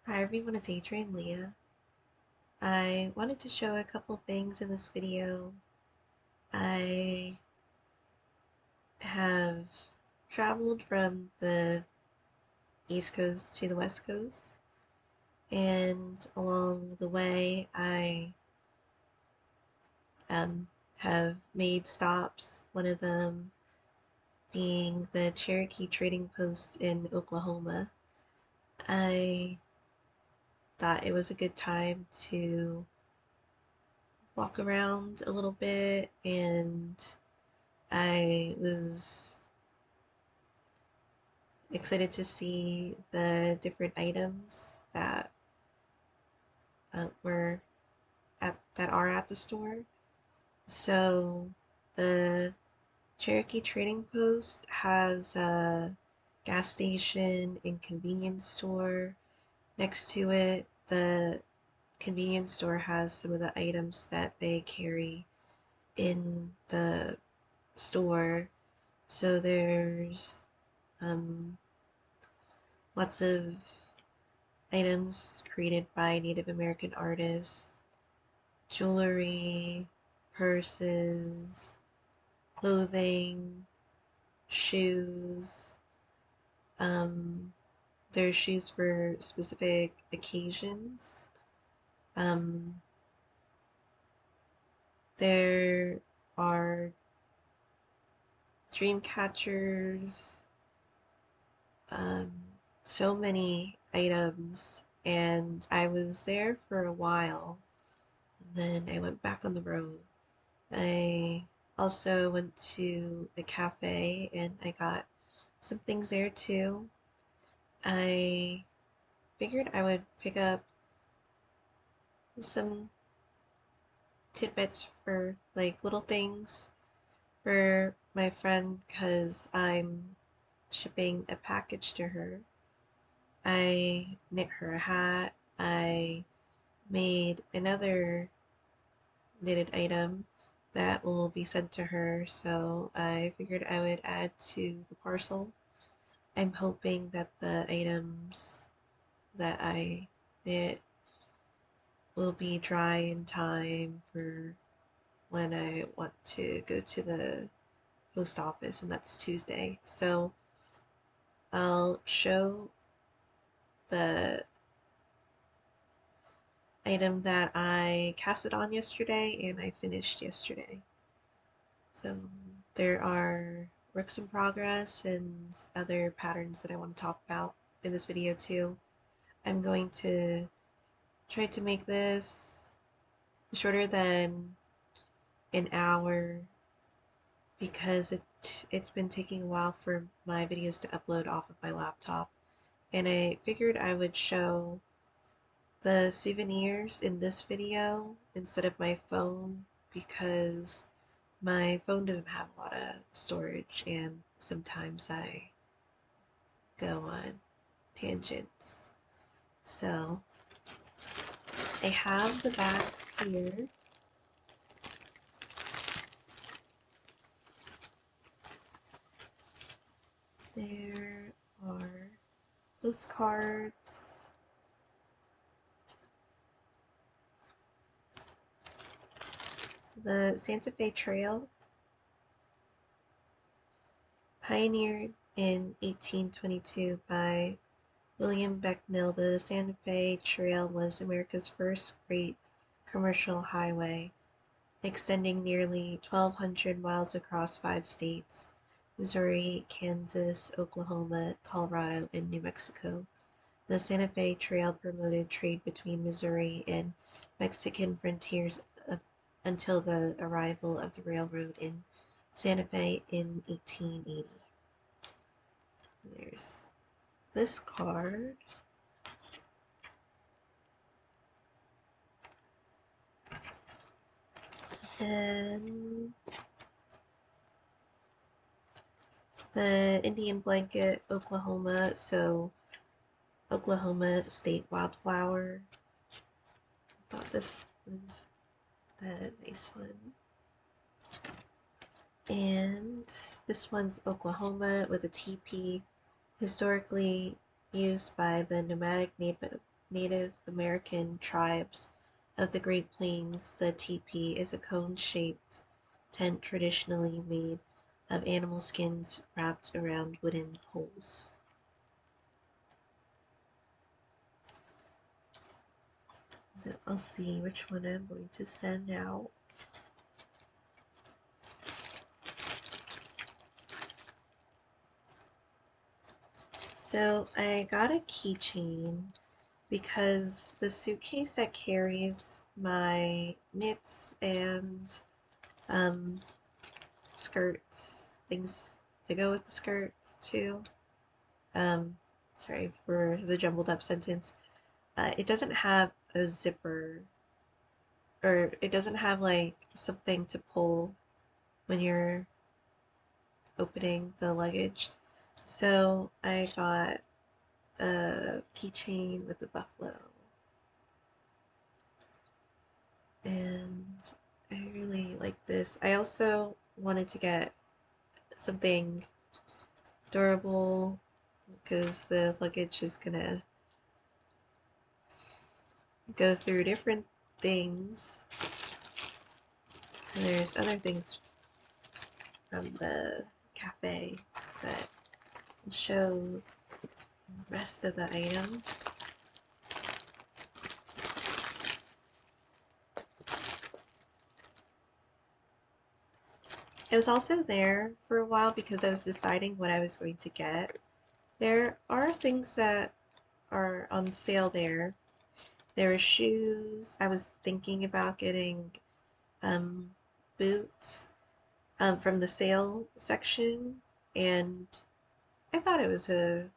Hi everyone, it's Adrian Leah. I wanted to show a couple things in this video. I have traveled from the East Coast to the West Coast, and along the way I have made stops, one of them being the Cherokee Trading Post in Oklahoma. I thought it was a good time to walk around a little bit, and I was excited to see the different items that were that are at the store. So the Cherokee Trading Post has a gas station and convenience store next to it. The convenience store has some of the items that they carry in the store. So there's um, lots of items created by Native American artists, jewelry, purses, clothing, shoes. Um, there are shoes for specific occasions. Um, there are dream catchers, um, so many items, and I was there for a while, and then I went back on the road. I also went to the cafe and I got some things there too. I figured I would pick up some tidbits for like little things for my friend because I'm shipping a package to her. I knit her a hat. I made another knitted item that will be sent to her, so I figured I would add to the parcel. I'm hoping that the items that I knit will be dry in time for when I want to go to the post office, and that's Tuesday. So I'll show the item that I casted on yesterday and I finished yesterday. So there are works in progress and other patterns that I want to talk about in this video too. I'm going to try to make this shorter than an hour because it's been taking a while for my videos to upload off of my laptop, and I figured I would show the souvenirs in this video instead of my phone because my phone doesn't have a lot of storage and sometimes I go on tangents. So I have the bags here. There are postcards. So the Santa Fe Trail, pioneered in 1822 by William Becknell, the Santa Fe Trail was America's first great commercial highway, extending nearly 1,200 miles across 5 states: Missouri, Kansas, Oklahoma, Colorado, and New Mexico. The Santa Fe Trail promoted trade between Missouri and Mexican frontiers until the arrival of the railroad in Santa Fe in 1880. There's this card. And the Indian blanket, Oklahoma, so Oklahoma state wildflower. I thought this was a nice one. And this one's Oklahoma with a teepee, historically used by the nomadic Native American tribes of the Great Plains, the teepee is a cone-shaped tent traditionally made of animal skins wrapped around wooden poles. So I'll see which one I'm going to send out. So I got a keychain because the suitcase that carries my knits and um, skirts, things to go with the skirts too. Sorry for the jumbled up sentence. It doesn't have a zipper, or it doesn't have like something to pull when you're opening the luggage. So I got a keychain with a buffalo, and I really like this. I also wanted to get something durable because the luggage is gonna go through different things. So there's other things from the cafe, but I'll show the rest of the items. I was also there for a while because I was deciding what I was going to get. There are things that are on sale there. There are shoes. I was thinking about getting um, boots from the sale section, and I thought it was a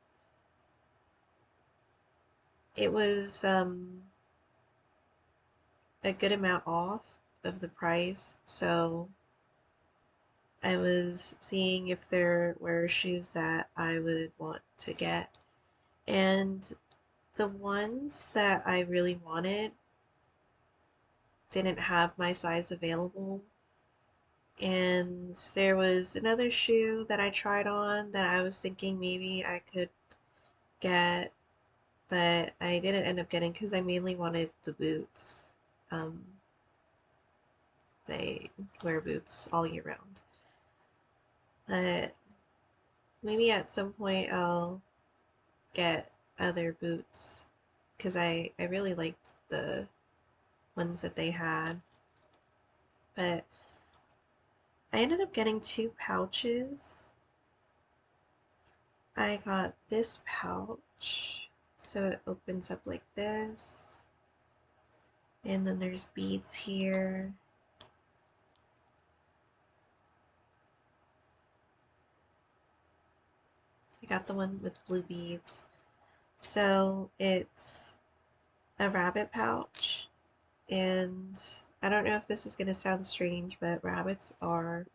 good amount off of the price. So I was seeing if there were shoes that I would want to get, and the ones that I really wanted didn't have my size available. And there was another shoe that I tried on that I was thinking maybe I could get, but I didn't end up getting because I mainly wanted the boots. Um, they wear boots all year round. But maybe at some point I'll get other boots because I really liked the ones that they had. But I ended up getting two pouches. I got this pouch, so it opens up like this, and then there's beads here. I got the one with blue beads. So it's a rabbit pouch, and I don't know if this is going to sound strange, but rabbits are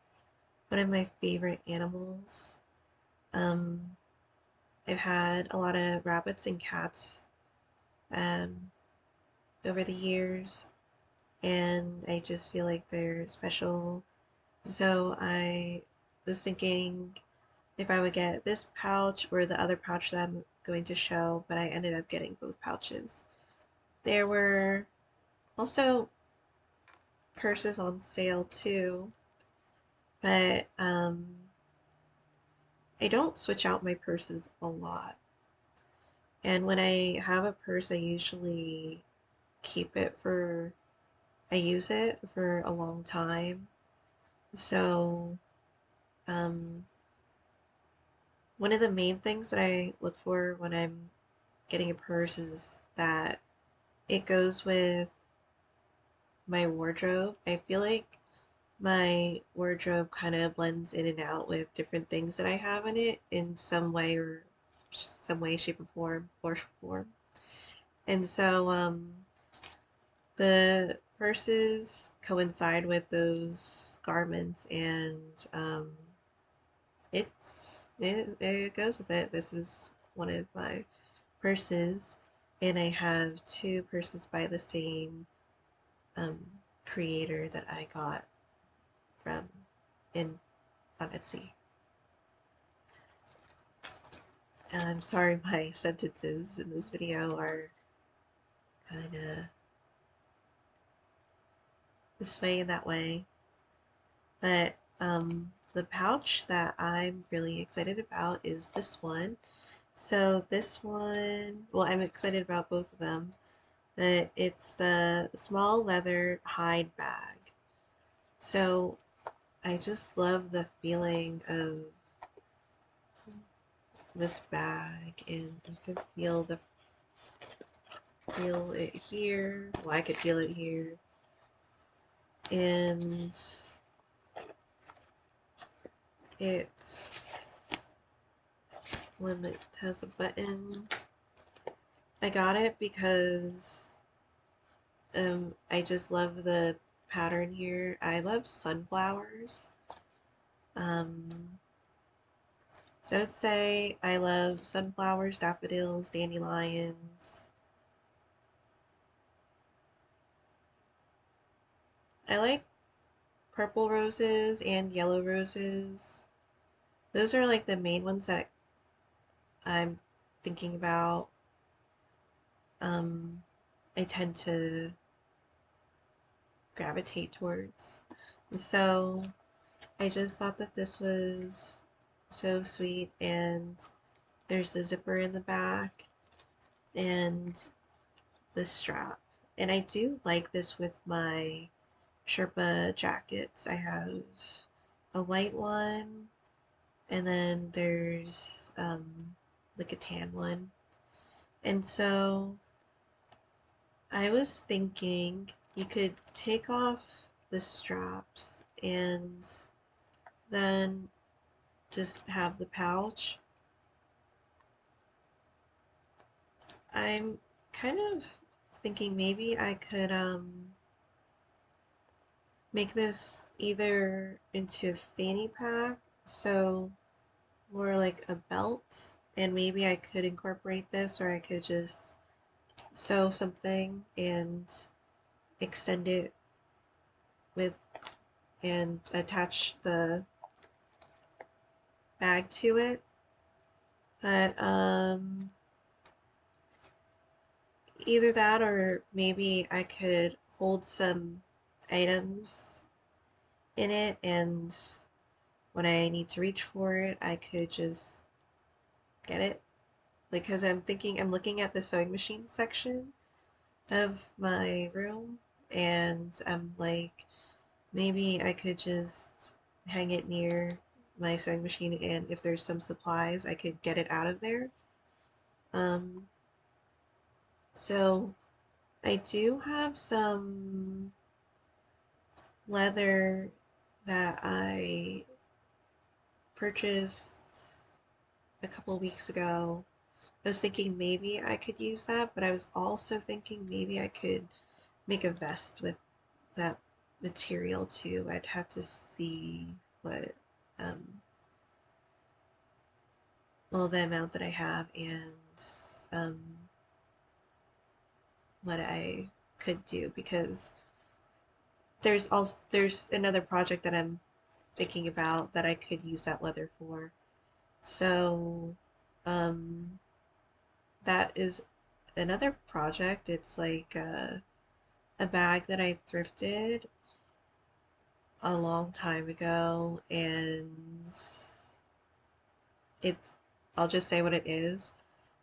one of my favorite animals. Um, I've had a lot of rabbits and cats um, over the years, and I just feel like they're special. So I was thinking if I would get this pouch or the other pouch that I'm going to show, but I ended up getting both pouches. There were also purses on sale too, but I don't switch out my purses a lot. And when I have a purse, I usually keep it for, I use it for a long time. So, um, one of the main things that I look for when I'm getting a purse is that it goes with my wardrobe. I feel like my wardrobe kind of blends in and out with different things that I have in it in some way, shape, or form. And so the purses coincide with those garments, and it goes with it. This is one of my purses, and I have two purses by the same um, creator that I got from in on Etsy. I'm sorry my sentences in this video are kind of this way and that way. But the pouch that I'm really excited about is this one. So this one, well, I'm excited about both of them, but it's the small leather hide bag. So I just love the feeling of this bag, and you can feel it here. Well, I could feel it here, and it's one that has a button. I got it because I just love the pattern here. I love sunflowers. Um, so I would say I love sunflowers, daffodils, dandelions. I like purple roses and yellow roses. Those are like the main ones that I'm thinking about. Um, I tend to gravitate towards. So I just thought that this was so sweet, and there's the zipper in the back and the strap. And I do like this with my Sherpa jackets. I have a white one, and then there's like a tan one. And so I was thinking you could take off the straps and then just have the pouch. I'm kind of thinking maybe I could make this either into a fanny pack, so more like a belt, and maybe I could incorporate this, or I could just sew something and extend it with and attach the bag to it. But either that, or maybe I could hold some items in it, and when I need to reach for it, I could just get it. Because I'm looking at the sewing machine section of my room, and I'm like, maybe I could just hang it near my sewing machine, and if there's some supplies, I could get it out of there. Um, so I do have some leather that I purchased a couple weeks ago. I was thinking maybe I could use that, but I was also thinking maybe I could make a vest with that material too. I'd have to see what, um, well, the amount that I have, and um, what I could do, because there's another project that I'm thinking about that I could use that leather for. So, um, that is another project. It's like a bag that I thrifted a long time ago, and it's, I'll just say what it is.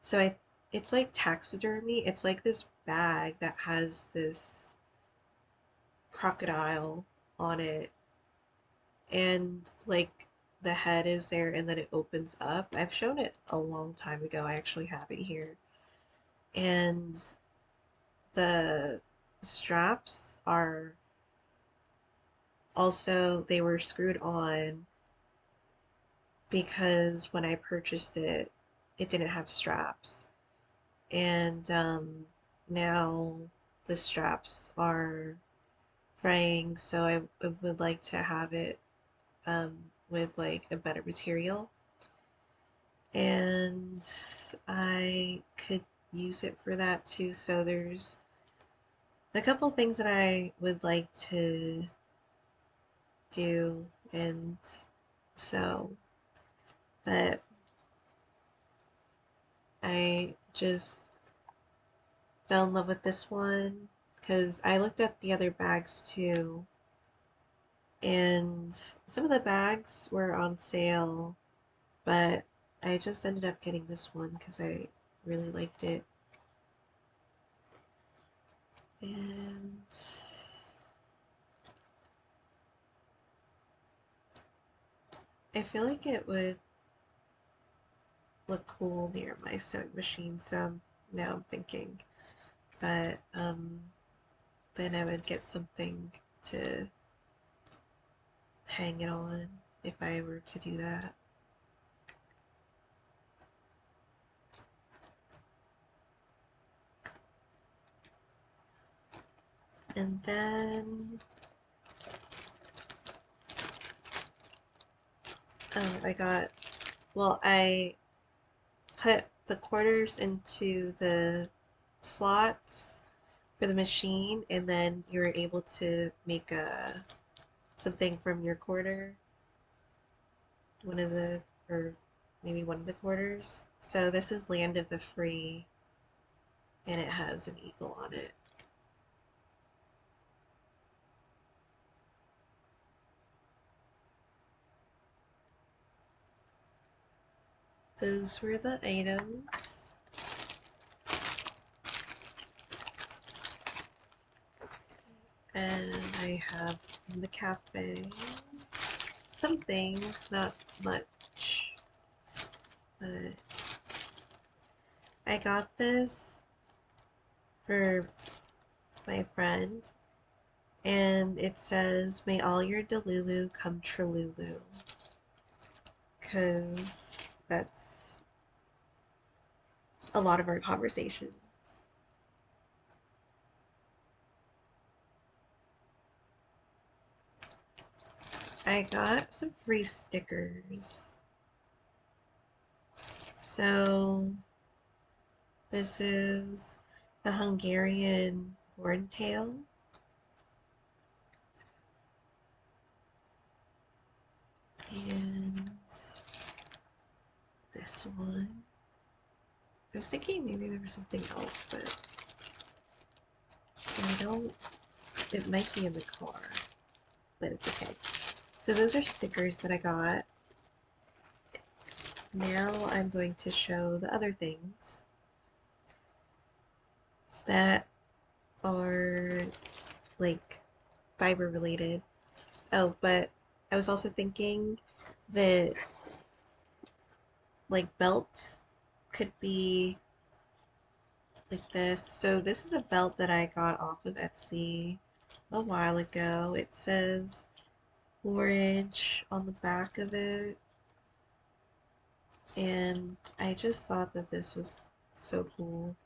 So it's like taxidermy. It's like this bag that has this crocodile on it, and like the head is there, and then it opens up. I've shown it a long time ago. I actually have it here. And the straps are also, they were screwed on because when I purchased it, it didn't have straps. And now the straps are fraying, so I would like to have it with like a better material. And I could use it for that too. So there's a couple things that I would like to do, and so, but I just fell in love with this one because I looked at the other bags too, and some of the bags were on sale, but I just ended up getting this one because I really liked it. And I feel like it would look cool near my sewing machine, so now I'm thinking, but then I would get something to hang it on if I were to do that. And then I put the quarters into the slots for the machine, and then you're able to make something from your quarter, one of the, or maybe one of the quarters. So this is Land of the Free, and it has an eagle on it. Those were the items. And I have in the cafe some things, not much, but I got this for my friend, and it says, "May all your Delulu come Trululu," because that's a lot of our conversations. I got some free stickers. So this is a Hungarian horntail. And this one. I was thinking maybe there was something else, but I don't. It might be in the car, but it's okay. So those are stickers that I got. Now I'm going to show the other things that are like fiber related. Oh, but I was also thinking that like belts could be like this. So this is a belt that I got off of Etsy a while ago. It says forage on the back of it, and I just thought that this was so cool.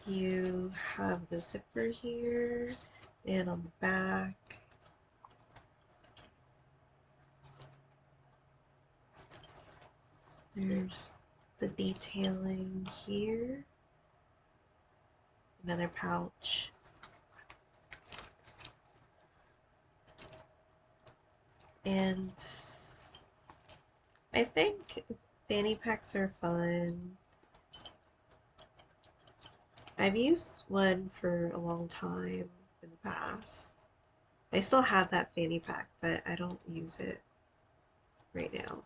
You have the zipper here, and on the back there's the detailing here, another pouch, and I think fanny packs are fun. I've used one for a long time in the past. I still have that fanny pack, but I don't use it right now.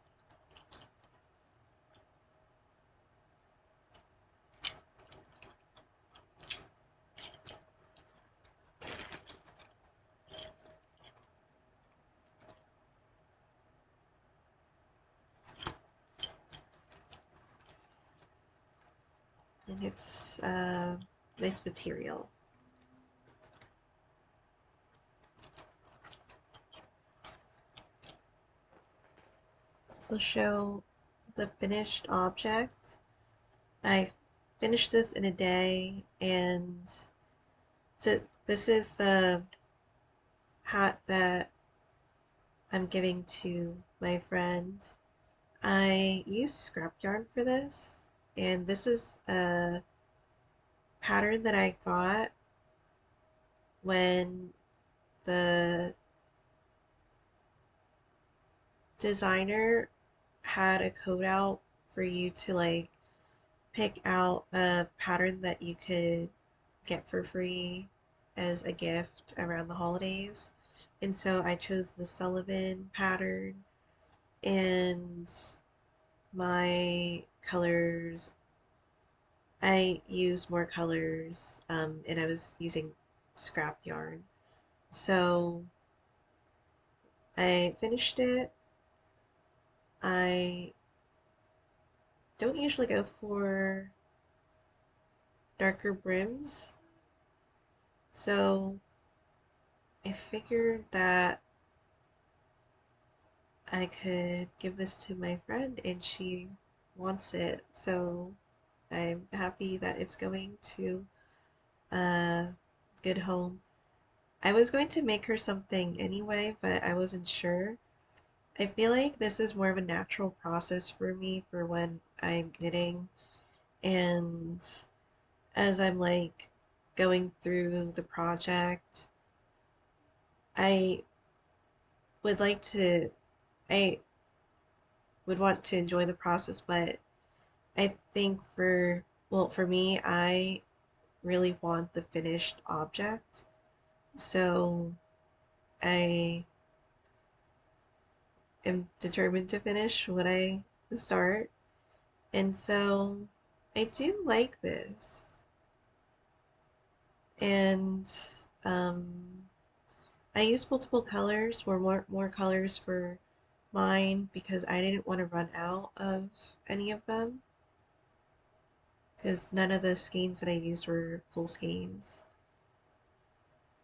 And it's nice material. So I'll show the finished object. I finished this in a day, and so this is the hat that I'm giving to my friend. I used scrap yarn for this, and this is a pattern that I got when the designer had a code out for you to like pick out a pattern that you could get for free as a gift around the holidays. And so I chose the Sullivan pattern, and my colors, I used more colors, and I was using scrap yarn. So I finished it. I don't usually go for darker brims, so I figured that I could give this to my friend and she wants it. So I'm happy that it's going to a good home. I was going to make her something anyway, but I wasn't sure. I feel like this is more of a natural process for me for when I'm knitting, and as I'm like going through the project, I would like to, I would want to enjoy the process, but I think for me, I really want the finished object. So I am determined to finish what I start. And so I do like this. And I used multiple colors, or more colors for mine because I didn't want to run out of any of them, because none of the skeins that I used were full skeins.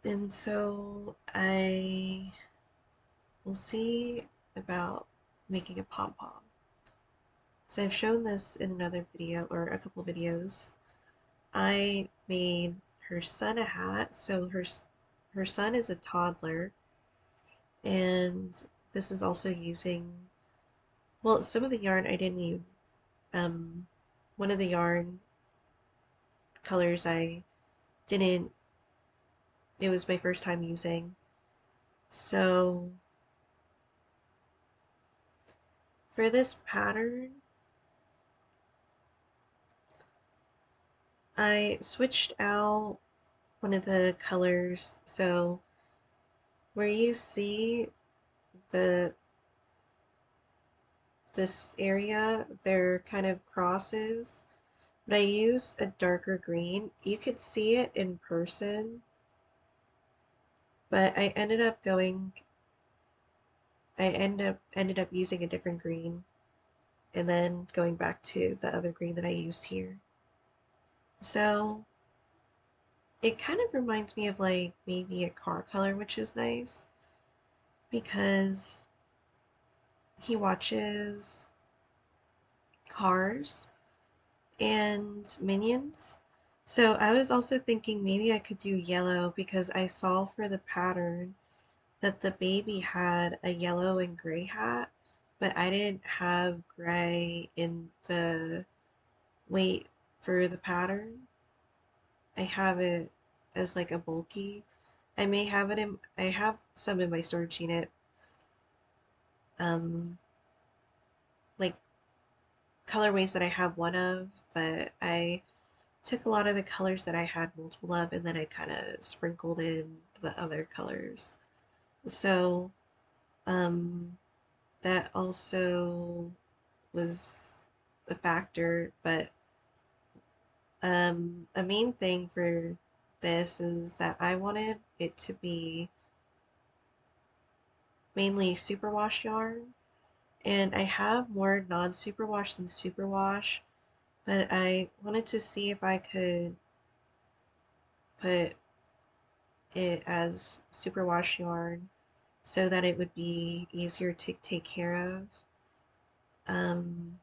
And so I will see about making a pom-pom. So I've shown this in another video, or a couple of videos. I made her son a hat. So her son is a toddler, and this is also using, well, some of the yarn I didn't even, um, one of the yarn colors I didn't, it was my first time using. So for this pattern, I switched out one of the colors. So where you see the this area, they're kind of crosses, but I used a darker green. You could see it in person, but I ended up using a different green and then going back to the other green that I used here. So it kind of reminds me of like maybe a car color, which is nice because he watches Cars and Minions. So I was also thinking maybe I could do yellow because I saw for the pattern that the baby had a yellow and gray hat, but I didn't have gray in the weight for the pattern. I have it as like a bulky. I have some in my storage unit, um, like colorways that I have one of, but I took a lot of the colors that I had multiple of and then I kind of sprinkled in the other colors. So, um, that also was a factor, but a main thing for this is that I wanted it to be mainly superwash yarn, and I have more non-superwash than superwash, but I wanted to see if I could put it as superwash yarn so that it would be easier to take care of. Um,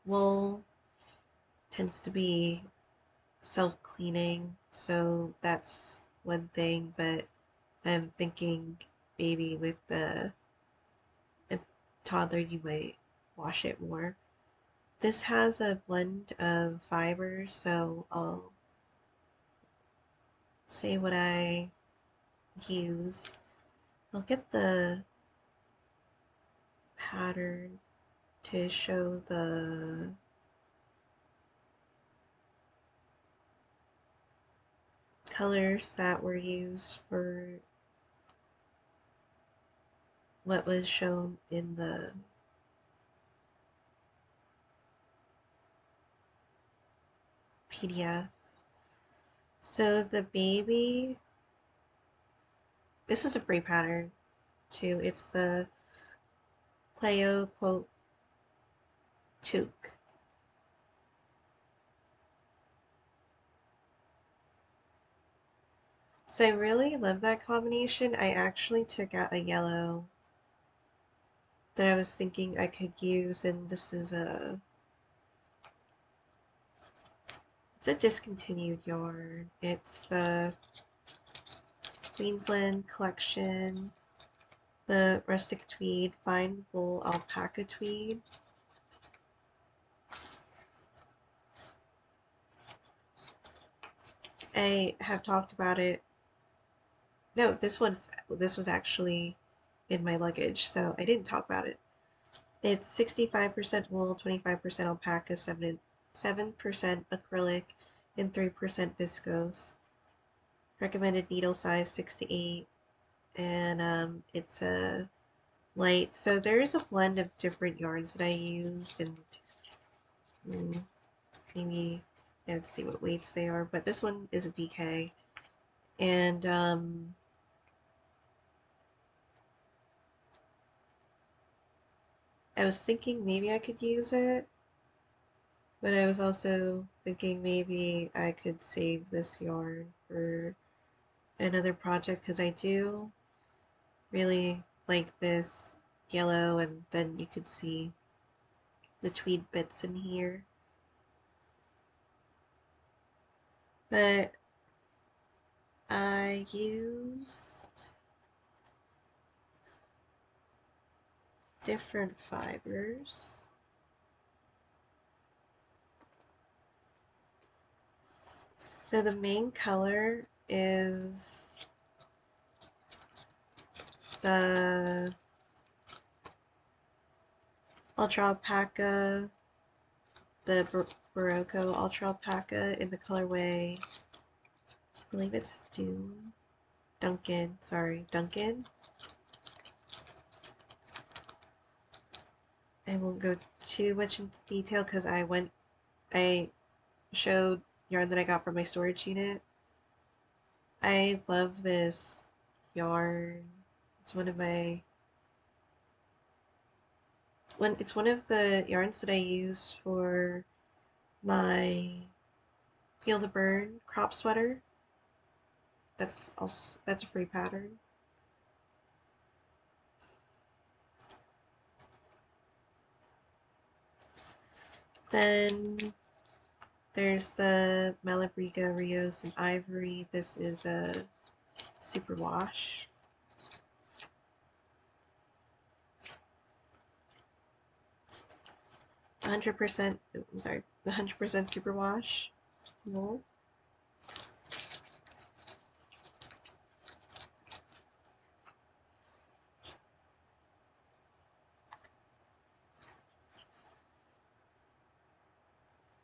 Wool tends to be self-cleaning, so that's one thing, but I'm thinking maybe with a toddler you might wash it more. This has a blend of fibers, so I'll say what I use. I'll get the pattern to show the colors that were used for what was shown in the PDF. So the baby, this is a free pattern too. It's the Cleo quote toque. So I really love that combination. I actually took out a yellow that I was thinking I could use, and this is it's a discontinued yarn. It's the Queensland collection, the rustic tweed, fine wool alpaca tweed. I have talked about it. No, this was actually in my luggage, so I didn't talk about it. It's 65% wool, 25% alpaca, 7% acrylic, and 3% viscose. Recommended needle size 6 to 8, and it's a light. So there is a blend of different yarns that I use, and maybe let's see what weights they are. But this one is a DK, and I was thinking maybe I could use it, but I was also thinking maybe I could save this yarn for another project because I do really like this yellow, and then you could see the tweed bits in here. But I used different fibers. So the main color is the Ultra Alpaca, the Barocco Ultra Alpaca in the colorway, I believe it's Duncan. I won't go too much into detail because I showed yarn that I got from my storage unit. I love this yarn. It's one of the yarns that I use for my Feel the Burn crop sweater. That's a free pattern. Then there's the Malabriga Rios and Ivory. This is a superwash. 100%, I'm sorry, 100% superwash wool.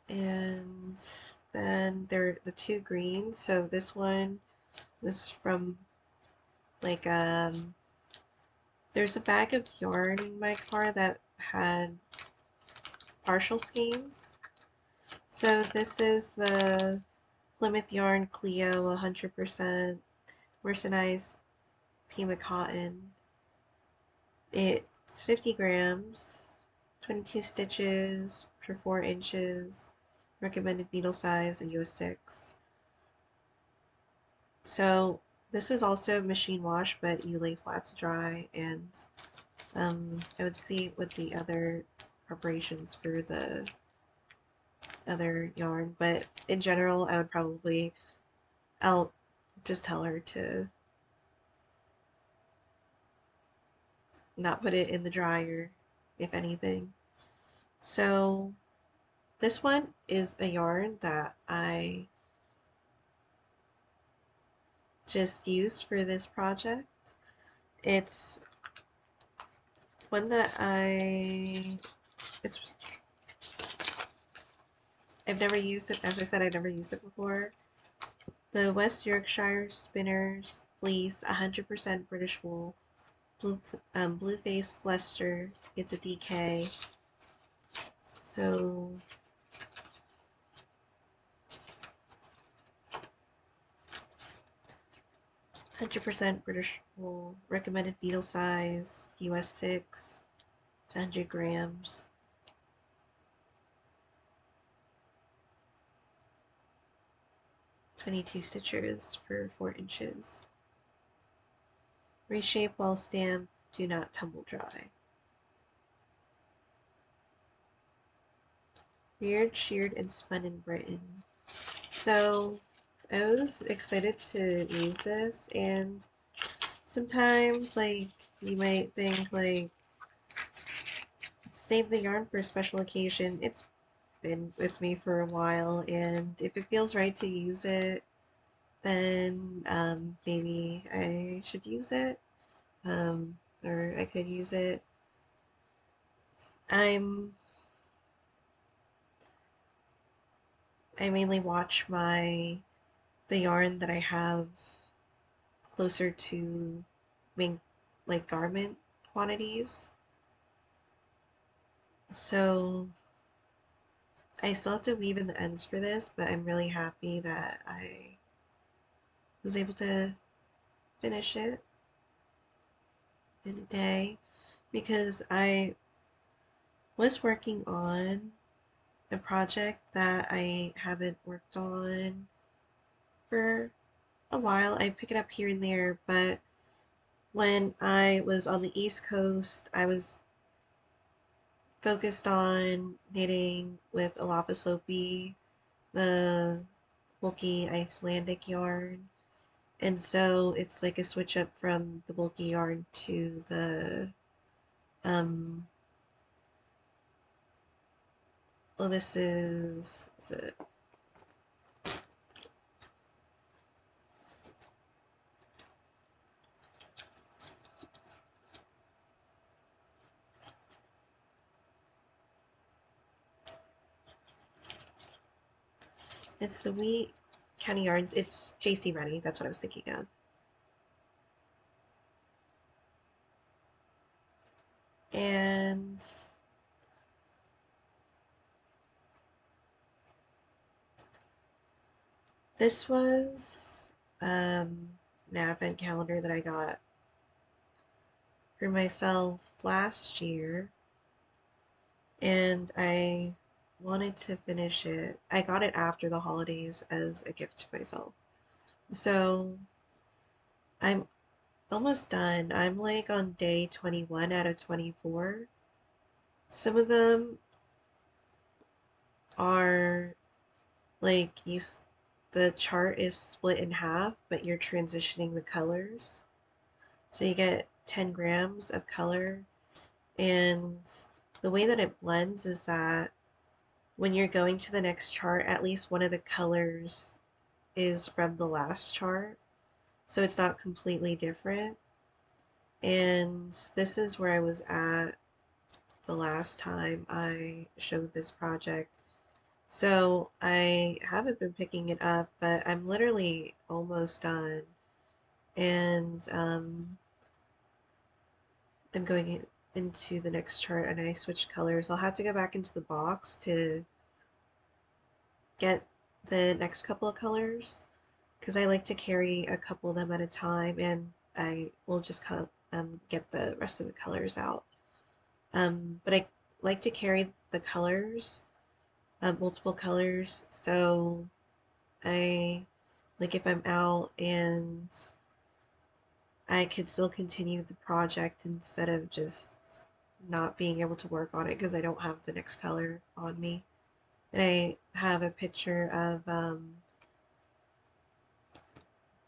And then there are the two greens. So this one was from like there's a bag of yarn in my car that had partial skeins. So this is the Plymouth Yarn Clio 100% mercerized Pima cotton. It's 50 grams, 22 stitches for 4 inches, recommended needle size a US 6. So this is also machine wash, but you lay flat to dry, and I would see with the other preparations for the other yarn, but in general I'll just tell her to not put it in the dryer, if anything. So this one is a yarn that I just used for this project. It's one that I've never used it. As I said, I've never used it before. The West Yorkshire Spinners Fleece, 100% British wool. Blue Face Leicester, it's a DK. So 100% British wool. Recommended needle size, US 6 to 100 grams. "22 stitches for 4 inches. Reshape while stamped, do not tumble dry." Reared, sheared, and spun in Britain. So I was excited to use this, and sometimes like you might think like save the yarn for a special occasion. It's been with me for a while, and if it feels right to use it, then maybe I should use it, or I could use it. I'm I mainly watch the yarn that I have closer to main like garment quantities. So I still have to weave in the ends for this, but I'm really happy that I was able to finish it in a day, because I was working on a project that I haven't worked on for a while. I pick it up here and there, but when I was on the East Coast, I was focused on knitting with Alafaslopi, the bulky Icelandic yarn. And so it's like a switch up from the bulky yarn to the, um, well, is it, it's the Wheat County Yarns. It's JC Rennie. That's what I was thinking of. And this was an advent calendar that I got for myself last year, and I wanted to finish it. I got it after the holidays as a gift to myself. So I'm almost done. I'm like on day 21 out of 24. Some of them are like the chart is split in half, but you're transitioning the colors. So you get 10 grams of color, and the way that it blends is that when you're going to the next chart, at least one of the colors is from the last chart, so it's not completely different. And this is where I was at the last time I showed this project. So I haven't been picking it up, but I'm literally almost done. And I'm going into the next chart, and I switched colors. I'll have to go back into the box to get the next couple of colors, because I like to carry a couple of them at a time, and I will just get the rest of the colors out. But I like to carry the colors, multiple colors, so I like if I'm out and I could still continue the project instead of just not being able to work on it because I don't have the next color on me. And I have a picture of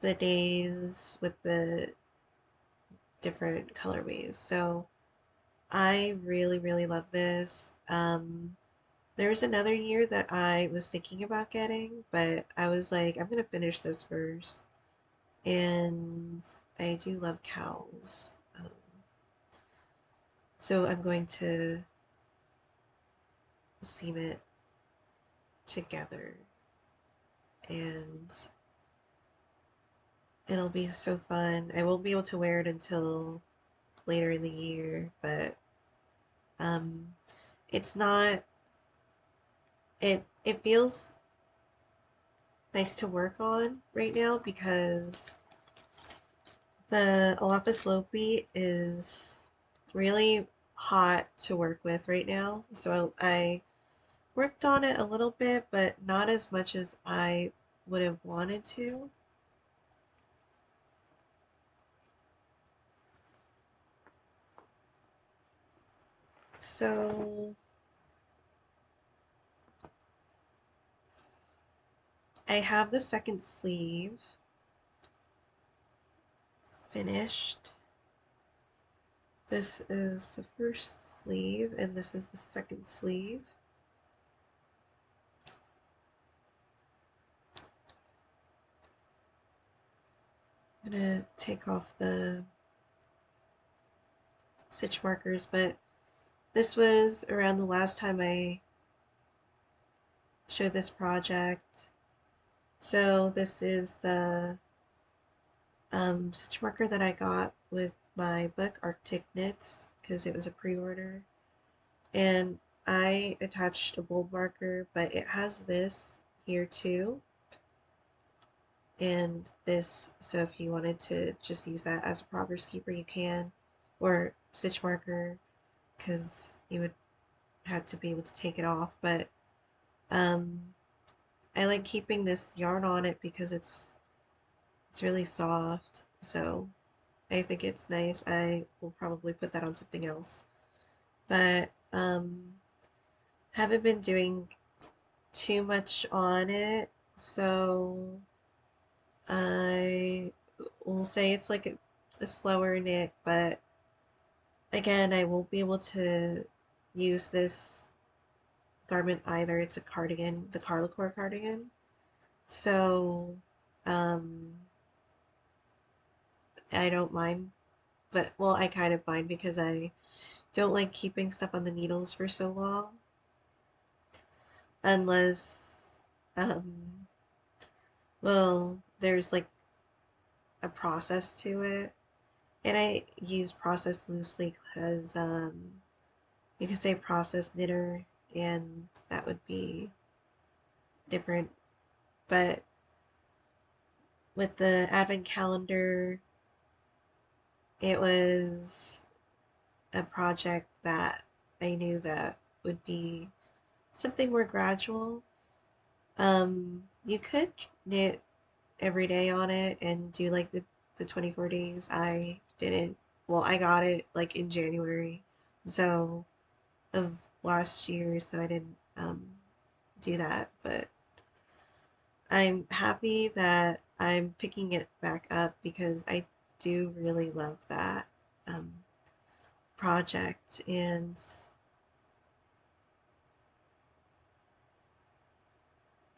the days with the different colorways. So I really, really love this. There was another year that I was thinking about getting, but I was like, I'm gonna finish this first. And I do love cows. So I'm going to seam it together, and It'll be so fun. I won't be able to wear it until later in the year, but um, it's not. It feels nice to work on right now because the Alapis Lopi is really hot to work with right now. So I worked on it a little bit, but not as much as I would have wanted to. So I have the second sleeve finished. This is the first sleeve, and this is the second sleeve. I'm gonna take off the stitch markers, but this was around the last time I showed this project. So this is the stitch marker that I got with my book Arctic Knits because it was a pre-order. And I attached a bulb marker, but it has this here too. And this, so if you wanted to just use that as a progress keeper, you can, or stitch marker, because you would have to be able to take it off. But um, I like keeping this yarn on it because it's really soft. So I think it's nice. I will probably put that on something else. But haven't been doing too much on it, so I will say it's like a slower knit, but again, I won't be able to use this garment either. It's a cardigan, the Carlicore cardigan. So, um, I don't mind, but well, I kind of mind because I don't like keeping stuff on the needles for so long unless, well, there's like a process to it. And I use process loosely because you could say process knitter and that would be different. But with the advent calendar, it was a project that I knew that would be something more gradual. You could knit every day on it and do like the 24 days. I didn't. Well, I got it like in January, so of last year, so I didn't do that. But I'm happy that I'm picking it back up because I do really love that um, project, and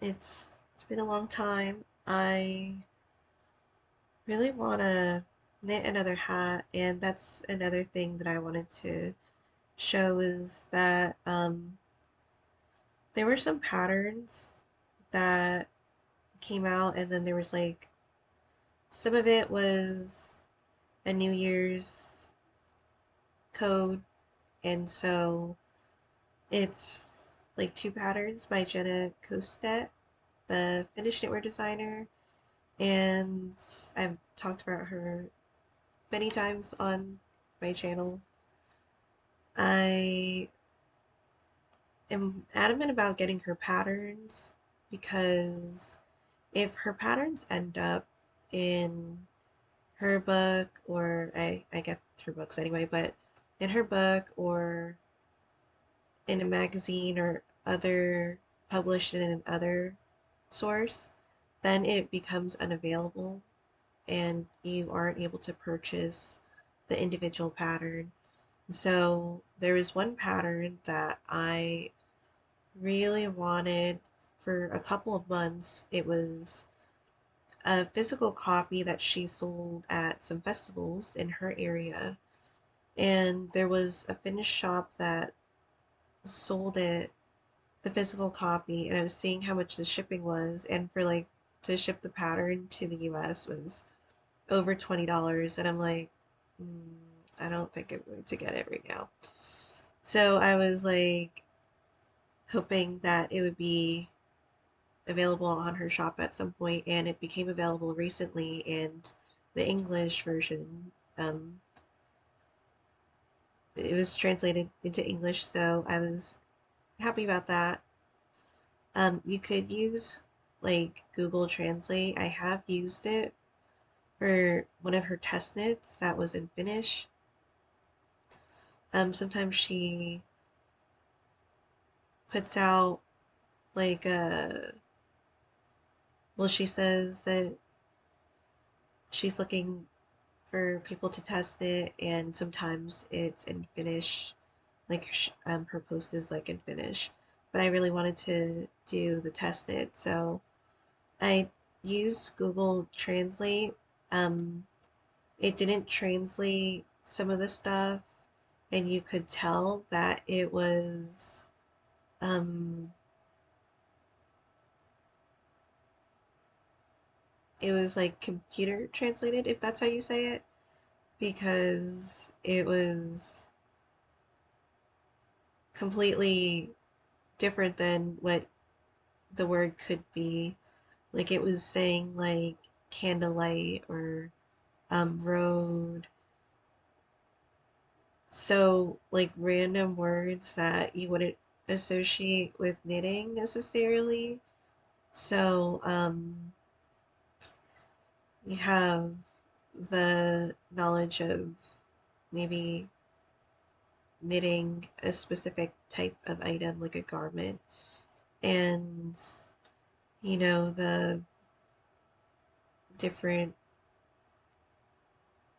it's been a long time. I really want to knit another hat, and that's another thing that I wanted to show is that there were some patterns that came out, and then there was like some of it was a New Year's code, and so it's like two patterns by Jenna Kostet, the Finnish knitwear designer, and I've talked about her many times on my channel. I am adamant about getting her patterns because if her patterns end up in her book, or I get her books anyway, but in her book or in a magazine or other published in another source, then it becomes unavailable and you aren't able to purchase the individual pattern. So there was one pattern that I really wanted for a couple of months. It was a physical copy that she sold at some festivals in her area. And there was a Finnish shop that sold it, the physical copy, and I was seeing how much the shipping was, and for like to ship the pattern to the US was over $20, and I'm like, mm, I don't think I'm going to get it right now. So I was like hoping that it would be available on her shop at some point, and it became available recently, and the English version, it was translated into English, so I was happy about that. You could use like Google Translate. I have used it for one of her test knits that was in Finnish. Sometimes she puts out like well, she says that she's looking for people to test it, and sometimes it's in Finnish. Like her post is like in Finnish, but I really wanted to do the test it, so I used Google Translate. Um, it didn't translate some of the stuff, and you could tell that um, it was like computer translated, if that's how you say it, because it was completely different than what the word could be. Like it was saying like candlelight or road. So like random words that you wouldn't associate with knitting necessarily. So you have the knowledge of maybe knitting a specific type of item like a garment, and the different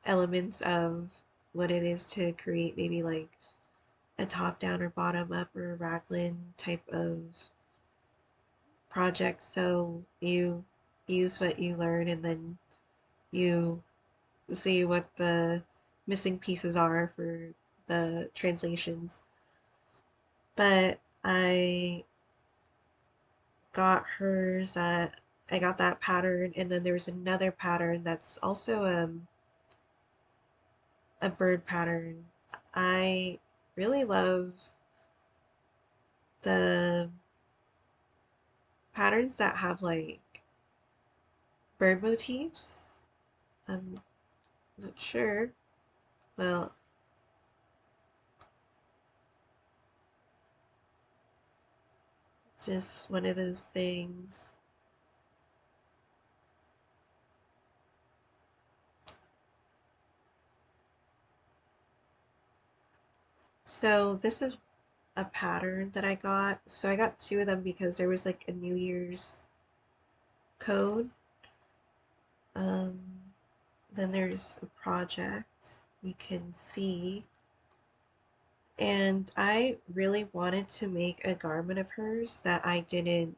elements of what it is to create maybe like a top down or bottom up or a raglan type of project. So you use what you learn, and then you see what the missing pieces are for the translations. But I got that pattern, and then there was another pattern that's also a bird pattern. I really love the patterns that have like bird motifs. I'm not sure. Well, just one of those things. So this is a pattern that I got. So I got two of them because there was like a New Year's code. Um, then there's a project you can see. And I really wanted to make a garment of hers that I didn't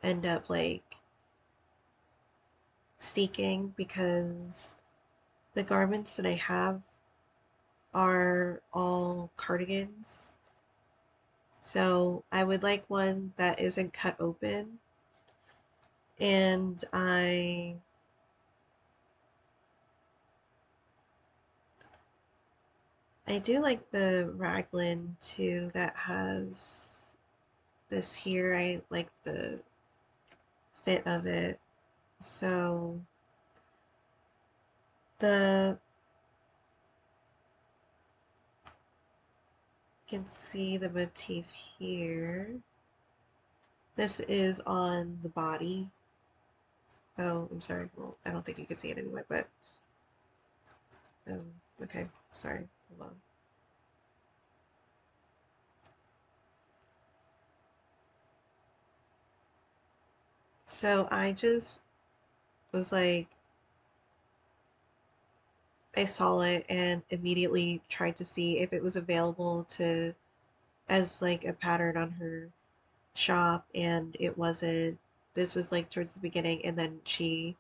end up like seeking, because the garments that I have are all cardigans. So I would like one that isn't cut open. And I do like the raglan too that has this here. I like the fit of it. So the you can see the motif here. This is on the body. Oh, I'm sorry. Well, I don't think you can see it anyway, but okay, sorry. Hold on. So I just was like, I saw it and immediately tried to see if it was available to as like a pattern on her shop, and it wasn't. This was like towards the beginning, and then she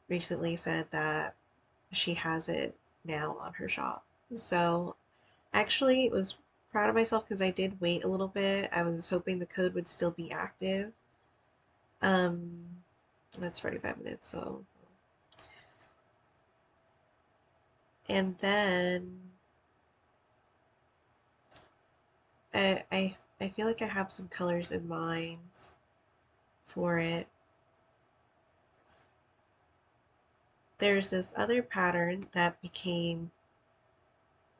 recently said that she has it now on her shop. So actually, it was proud of myself because I did wait a little bit. I was hoping the code would still be active. Um, that's 45 minutes, so And then I feel like I have some colors in mind for it. There's this other pattern that became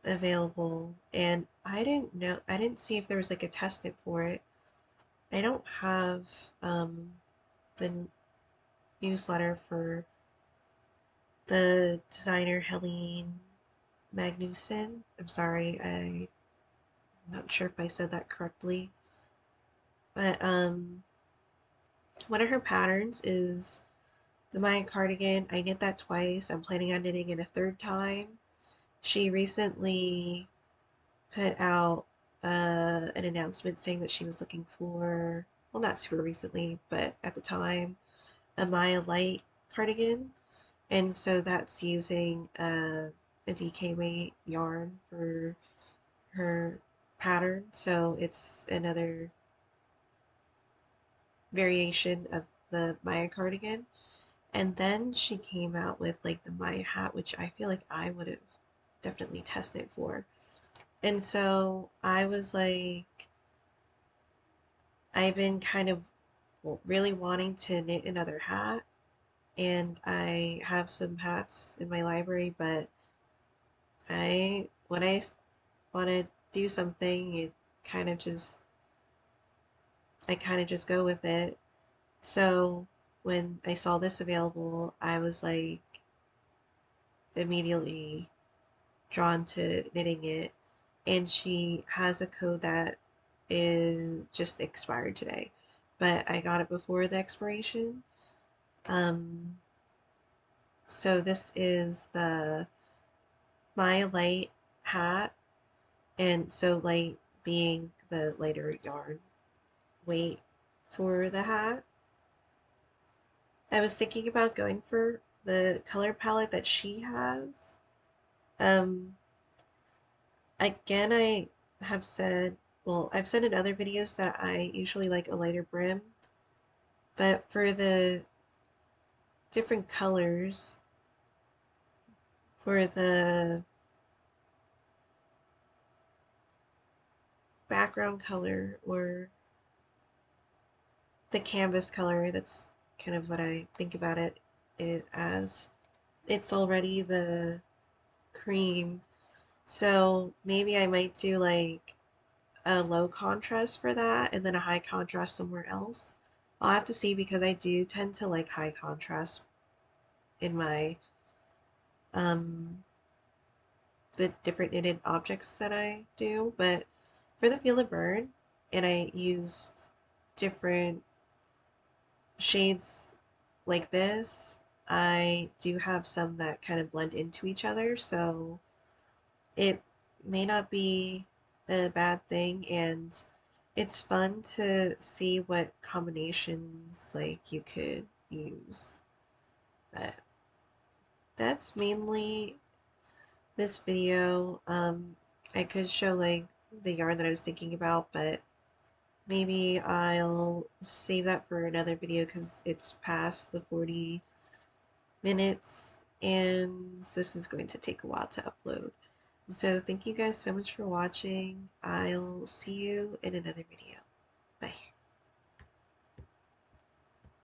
available, and I didn't see if there was like a test knit for it. I don't have the newsletter for the designer Helene Magnuson. I'm sorry, I'm not sure if I said that correctly. But one of her patterns is the Maya cardigan. I knit that twice. I'm planning on knitting it a third time. She recently put out an announcement saying that she was looking for, well, not super recently, but at the time, a Maya Light cardigan. And so that's using a DK weight yarn for her pattern. So it's another variation of the Maya cardigan. And then she came out with like the Maya hat, which I feel like I would have definitely tested for. And so I was like, I've been kind of really wanting to knit another hat, and I have some hats in my library, but when I want to do something, kind of just, I kind of just go with it. So when I saw this available, I was like immediately drawn to knitting it. And she has a code that is just expired today, but I got it before the expiration. Um, so this is the My Light hat, and so light being the lighter yarn weight for the hat. I was thinking about going for the color palette that she has. Um, Again, I have said, well, I've said in other videos that I usually like a lighter brim, but for the different colors, for the background color or the canvas color, that's kind of what I think about it as. It's already the cream, so maybe I might do like a low contrast for that and then a high contrast somewhere else. I'll have to see because I do tend to like high contrast in my um the different knitted objects that I do, but for the Feel the Burn, and I used different shades like this. I do have some that kind of blend into each other, so it may not be a bad thing, and it's fun to see what combinations like you could use. But that's mainly this video. I could show like the yarn that I was thinking about, but maybe I'll save that for another video because it's past the 40 minutes and this is going to take a while to upload. So thank you guys so much for watching. I'll see you in another video.